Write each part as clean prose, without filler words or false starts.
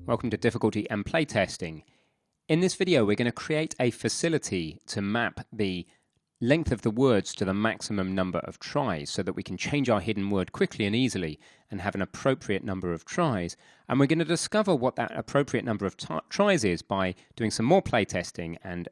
Welcome to Difficulty and Playtesting. In this video we're going to create a facility to map the length of the words to the maximum number of tries so that we can change our hidden word quickly and easily and have an appropriate number of tries. And we're going to discover what that appropriate number of tries is by doing some more playtesting and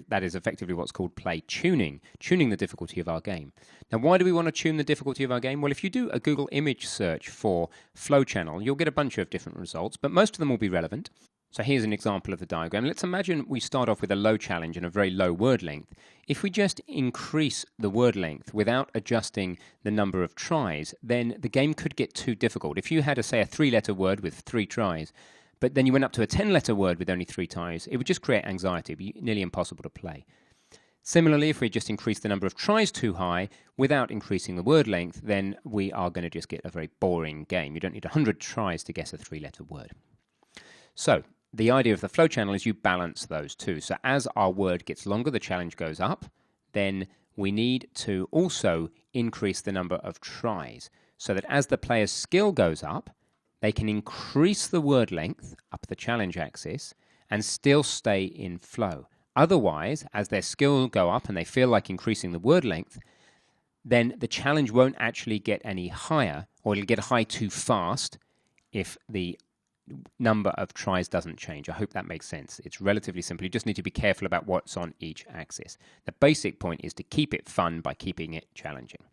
that is effectively what's called play tuning the difficulty of our game. Now, why do we want to tune the difficulty of our game? Well, if you do a Google image search for Flow Channel, you'll get a bunch of different results, but most of them will be relevant. So here's an example of the diagram. Let's imagine we start off with a low challenge and a very low word length. If we just increase the word length without adjusting the number of tries, then the game could get too difficult. If you had, say, a 3-letter word with 3 tries, but then you went up to a 10-letter word with only 3 tries, it would just create anxiety. It would be nearly impossible to play. Similarly, if we just increase the number of tries too high without increasing the word length, then we are going to just get a very boring game. You don't need 100 tries to guess a 3-letter word. So the idea of the flow channel is you balance those two. So as our word gets longer, the challenge goes up. Then we need to also increase the number of tries so that as the player's skill goes up, they can increase the word length up the challenge axis and still stay in flow. Otherwise, as their skill go up and they feel like increasing the word length, then the challenge won't actually get any higher, or it'll get high too fast if the number of tries doesn't change. I hope that makes sense. It's relatively simple. You just need to be careful about what's on each axis. The basic point is to keep it fun by keeping it challenging.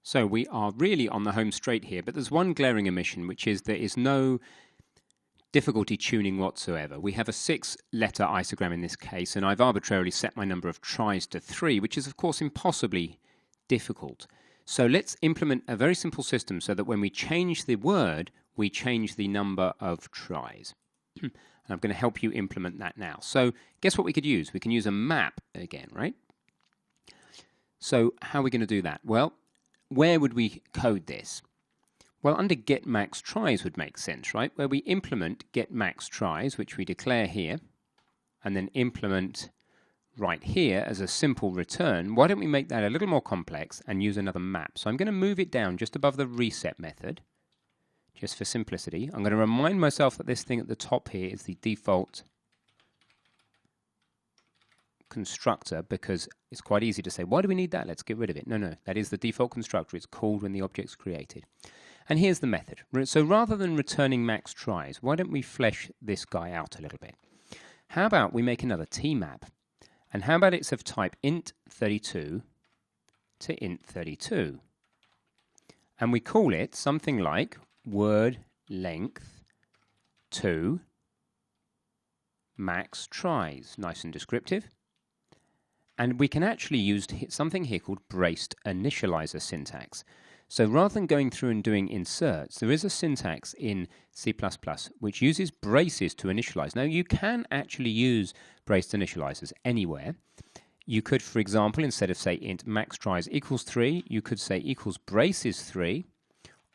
So we are really on the home straight here, but there's one glaring omission, which is there is no difficulty tuning whatsoever. We have a 6-letter isogram in this case, and I've arbitrarily set my number of tries to 3, which is of course impossibly difficult. So let's implement a very simple system so that when we change the word, we change the number of tries. And I'm going to help you implement that now. So guess what we could use? We can use a map again, right? So how are we going to do that? Well, where would we code this? Well, under get max tries would make sense, right? Where we implement get max tries, which we declare here, and then implement right here as a simple return. Why don't we make that a little more complex and use another map? So I'm going to move it down just above the reset method, just for simplicity. I'm going to remind myself that this thing at the top here is the default constructor, because it's quite easy to say, why do we need that? Let's get rid of it. No, that is the default constructor. It's called when the object's created. And here's the method. So rather than returning max tries, why don't we flesh this guy out a little bit? How about we make another tmap? And how about it's of type int32 to int32? And we call it something like word length to max tries. Nice and descriptive. And we can actually use something here called braced initializer syntax. So rather than going through and doing inserts, there is a syntax in C++ which uses braces to initialize. Now, you can actually use braced initializers anywhere. You could, for example, instead of say int max tries equals 3, you could say equals braces 3,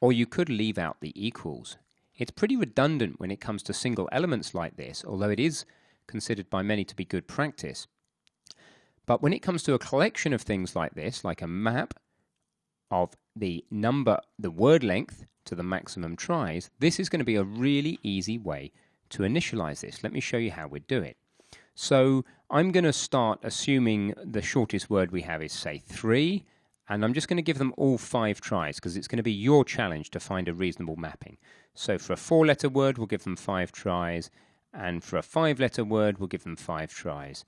or you could leave out the equals. It's pretty redundant when it comes to single elements like this, although it is considered by many to be good practice. But when it comes to a collection of things like this, like a map of the word length to the maximum tries, this is going to be a really easy way to initialize this. Let me show you how we'd do it. So I'm going to start assuming the shortest word we have is, say, 3, and I'm just going to give them all 5 tries because it's going to be your challenge to find a reasonable mapping. So for a 4-letter word, we'll give them 5 tries, and for a 5-letter word, we'll give them 5 tries.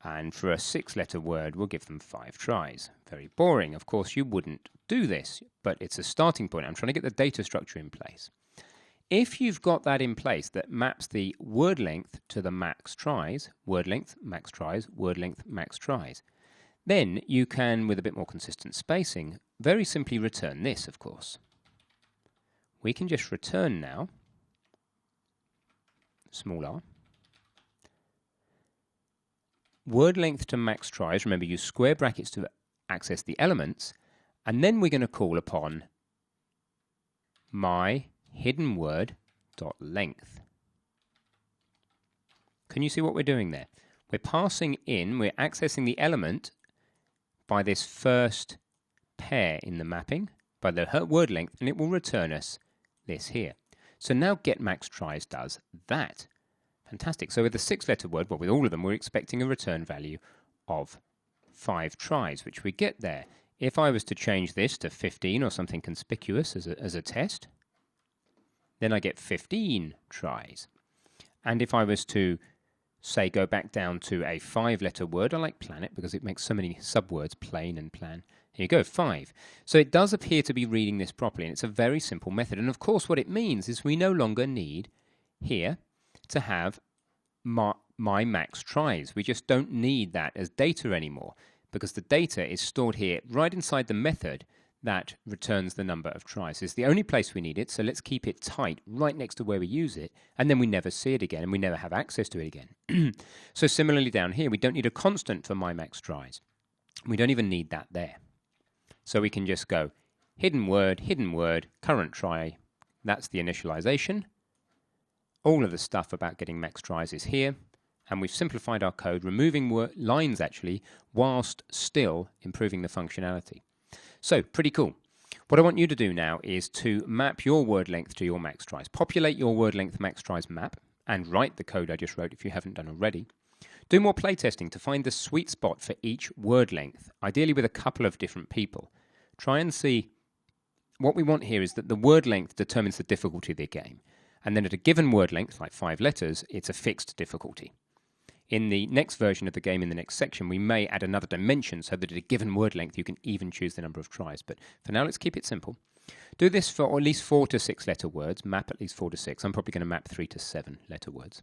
And for a 6-letter word, we'll give them 5 tries. Very boring. Of course, you wouldn't do this, but it's a starting point. I'm trying to get the data structure in place. If you've got that in place that maps the word length to the max tries, word length, max tries, word length, max tries, then you can, with a bit more consistent spacing, very simply return this, of course. We can just return now, small r, word length to max tries. Remember, use square brackets to access the elements, and then we're going to call upon my hidden word dot length. Can you see what we're doing there? We're passing in, we're accessing the element by this first pair in the mapping, by the word length, and it will return us this here. So now getMaxTries does that. Fantastic. So with a 6-letter word, well, with all of them, we're expecting a return value of 5 tries, which we get there. If I was to change this to 15 or something conspicuous as a test, then I get 15 tries. And if I was to, say, go back down to a 5-letter word, I like planet because it makes so many subwords, plane and plan. Here you go, 5. So it does appear to be reading this properly, and it's a very simple method. And of course, what it means is we no longer need here to have my max tries. We just don't need that as data anymore because the data is stored here right inside the method that returns the number of tries. It's the only place we need it, so let's keep it tight right next to where we use it, and then we never see it again and we never have access to it again. So similarly down here, we don't need a constant for my max tries. We don't even need that there. So we can just go hidden word, current try. That's the initialization. All of the stuff about getting max tries is here, and we've simplified our code, removing lines actually, whilst still improving the functionality. So, pretty cool. What I want you to do now is to map your word length to your max tries. Populate your word length max tries map, and write the code I just wrote if you haven't done already. Do more playtesting to find the sweet spot for each word length, ideally with a couple of different people. Try and see, what we want here is that the word length determines the difficulty of the game. And then at a given word length, like 5 letters, it's a fixed difficulty. In the next version of the game, in the next section, we may add another dimension so that at a given word length you can even choose the number of tries. But for now, let's keep it simple. Do this for at least 4 to 6 letter words. Map at least 4 to 6. I'm probably going to map 3 to 7 letter words.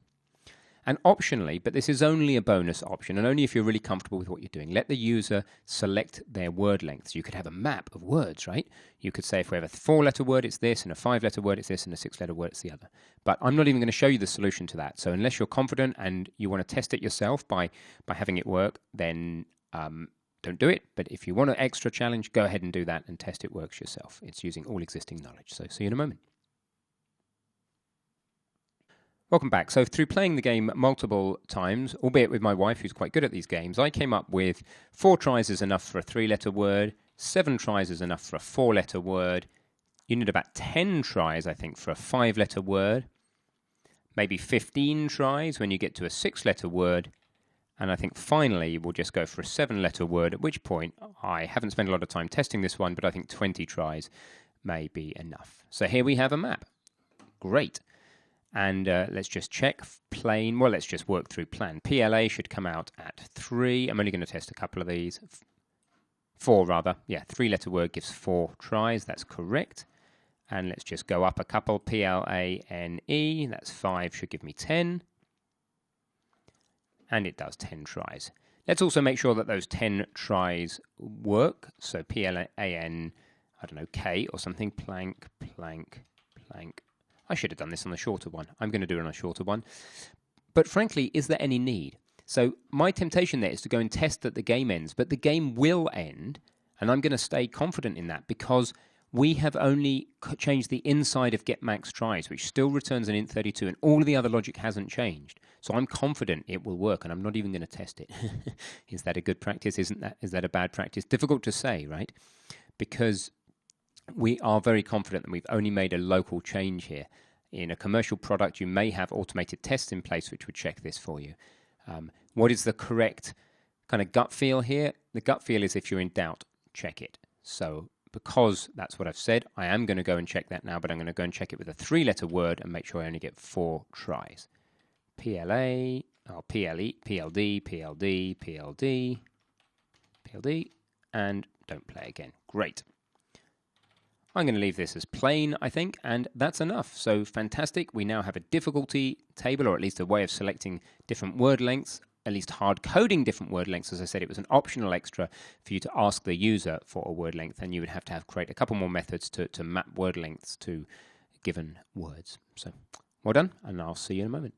And optionally, but this is only a bonus option, and only if you're really comfortable with what you're doing, let the user select their word lengths. You could have a map of words, right? You could say if we have a 4-letter word, it's this, and a 5-letter word, it's this, and a 6-letter word, it's the other. But I'm not even going to show you the solution to that. So unless you're confident and you want to test it yourself by having it work, then don't do it. But if you want an extra challenge, go ahead and do that and test it works yourself. It's using all existing knowledge. So see you in a moment. Welcome back. So through playing the game multiple times, albeit with my wife who's quite good at these games, I came up with 4 tries is enough for a 3-letter word, 7 tries is enough for a 4-letter word. You need about 10 tries, I think, for a 5-letter word, maybe 15 tries when you get to a 6-letter word, and I think finally we'll just go for a 7-letter word, at which point I haven't spent a lot of time testing this one, but I think 20 tries may be enough. So here we have a map. Great. And let's just check plain. Well, let's just work through plan. PLA should come out at 3. I'm only going to test a couple of these. 4 rather. Yeah, 3-letter word gives 4 tries. That's correct. And let's just go up a couple. PLANE. That's 5. Should give me 10. And it does 10 tries. Let's also make sure that those 10 tries work. So PLAN, I don't know, K or something. Plank, plank, plank. I should have done this on the shorter one. I'm going to do it on a shorter one. But frankly, is there any need? So my temptation there is to go and test that the game ends, but the game will end, and I'm going to stay confident in that because we have only changed the inside of getMaxTries, which still returns an int32, and all of the other logic hasn't changed. So I'm confident it will work, and I'm not even going to test it. Is that a good practice? Is that a bad practice? Difficult to say, right? Because we are very confident that we've only made a local change here. In a commercial product, you may have automated tests in place which would check this for you. What is the correct kind of gut feel here? The gut feel is if you're in doubt, check it. So because that's what I've said, I am going to go and check that now, but I'm going to go and check it with a 3-letter word and make sure I only get 4 tries. PLA, PLE, PLD, PLD, PLD, PLD, and don't play again. Great. I'm going to leave this as plain, I think, and that's enough. So fantastic. We now have a difficulty table, or at least a way of selecting different word lengths, at least hard coding different word lengths. As I said, it was an optional extra for you to ask the user for a word length, and you would have to create a couple more methods to map word lengths to given words. So well done, and I'll see you in a moment.